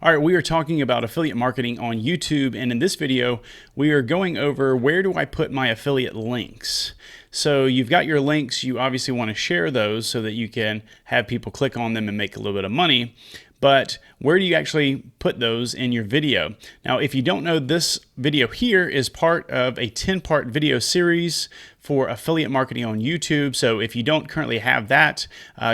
All right, we are talking about affiliate marketing on YouTube, and in this video, we are going over where do I put my affiliate links. So you've got your links, you obviously want to share those so that you can have people click on them and make a little bit of money. But where do you actually put those in your video? Now, if you don't know, this video here is part of a 10-part video series for affiliate marketing on YouTube. So if you don't currently have that,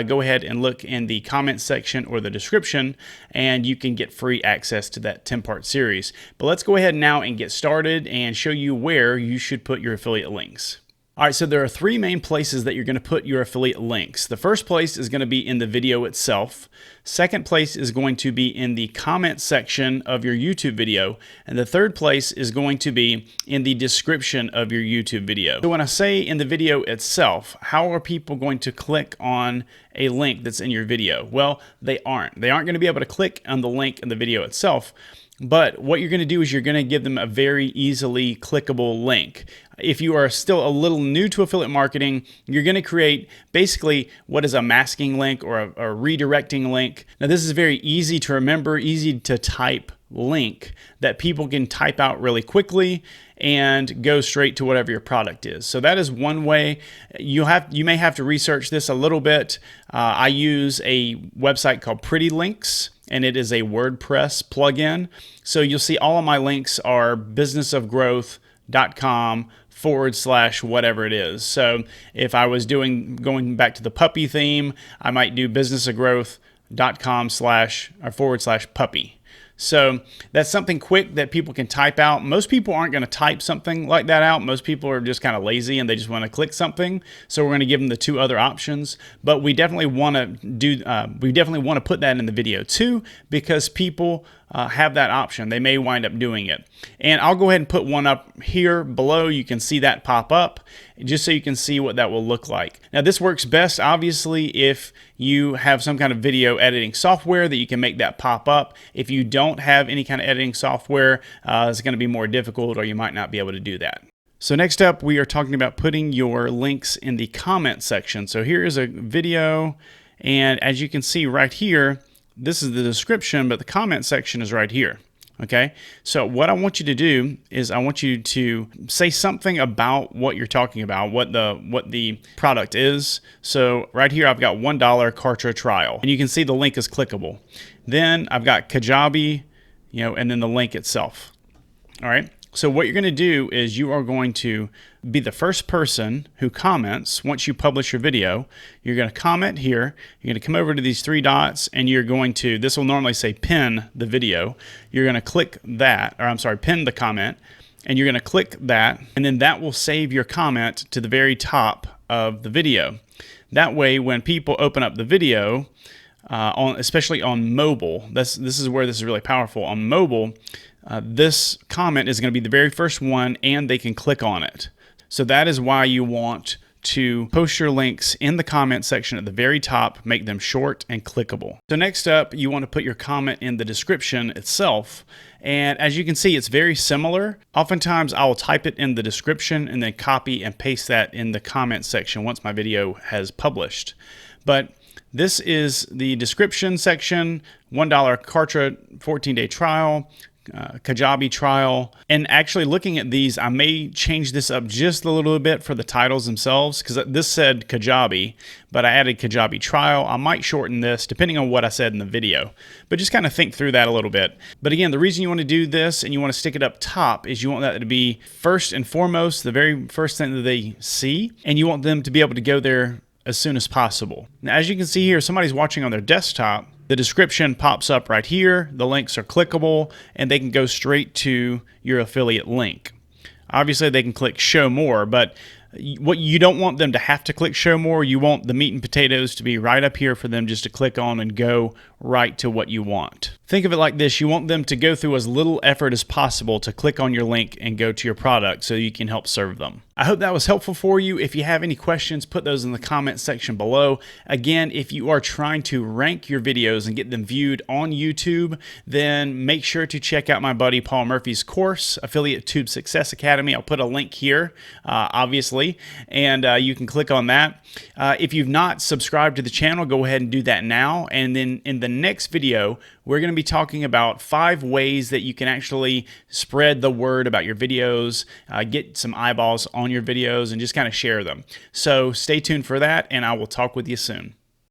go ahead and look in the comment section or the description, and you can get free access to that 10-part series. But let's go ahead now and get started and show you where you should put your affiliate links. All right, so there are three main places that you're going to put your affiliate links. The first place is going to be in the video itself. Second place is going to be in the comment section of your YouTube video. And the third place is going to be in the description of your YouTube video. So when I say in the video itself, how are people going to click on a link that's in your video? Well, they aren't. They aren't going to be able to click on the link in the video itself. But what you're going to do is you're going to give them a very easily clickable link. If you are still a little new to affiliate marketing, you're going to create basically what is a masking link or a redirecting link. Now, this is very easy to remember, easy to type link that people can type out really quickly and go straight to whatever your product is. So that is one way. You may have to research this a little bit. I use a website called Pretty Links, and it is a WordPress plugin. So you'll see all of my links are businessofgrowth.com/whatever it is. So if I was going back to the puppy theme, I might do businessofgrowth.com/puppy. So that's something quick that people can type out. Most people aren't going to type something like that out. Most people are just kind of lazy and they just want to click something. So we're going to give them the two other options. But we definitely want to put that in the video too, because people have that option. They may wind up doing it. And I'll go ahead and put one up here below. You can see that pop up just so you can see what that will look like. Now, this works best, obviously, if you have some kind of video editing software that you can make that pop up. If you don't have any kind of editing software, it's going to be more difficult, or you might not be able to do that. So next up, we are talking about putting your links in the comment section. So here is a video, and as you can see right here, this is the description, but the comment section is right here. Okay, so what I want you to do is I want you to say something about what you're talking about, what the product is. So right here, I've got $1 Kartra trial, and you can see the link is clickable. Then I've got Kajabi, and then the link itself. All right. So what you're going to do is you are going to be the first person who comments once you publish your video. You're going to comment here. You're going to come over to these three dots, and you're going to, this will normally say pin the video. You're going to click that, pin the comment, and you're going to click that, and then that will save your comment to the very top of the video. That way, when people open up the video, especially on mobile, this is where this is really powerful. On mobile, this comment is going to be the very first one, and they can click on it. So that is why you want to post your links in the comment section at the very top, make them short and clickable. So next up, you want to put your comment in the description itself. And as you can see, it's very similar. Oftentimes I will type it in the description and then copy and paste that in the comment section once my video has published. But this is the description section: $1 Kartra 14-day trial, Kajabi trial. And actually looking at these, I may change this up just a little bit for the titles themselves, because this said Kajabi, but I added Kajabi trial. I might shorten this depending on what I said in the video, but just kind of think through that a little bit. But again, the reason you want to do this and you want to stick it up top is you want that to be first and foremost, the very first thing that they see, and you want them to be able to go there as soon as possible. Now, as you can see here, somebody's watching on their desktop. The description pops up right here. The links are clickable, and they can go straight to your affiliate link. Obviously, they can click show more, but what you don't want them to have to click show more. You want the meat and potatoes to be right up here for them just to click on and go right to what you want. Think of it like this: you want them to go through as little effort as possible to click on your link and go to your product so you can help serve them. I hope that was helpful for you. If you have any questions, put those in the comment section below. Again, if you are trying to rank your videos and get them viewed on YouTube, then make sure to check out my buddy Paul Murphy's course, Affiliate Tube Success Academy. I'll put a link here, obviously, and you can click on that. If you've not subscribed to the channel, go ahead and do that now. And then in the next video, we're going to be talking about 5 ways that you can actually spread the word about your videos, get some eyeballs on your videos, and just kind of share them. So stay tuned for that, and I will talk with you soon.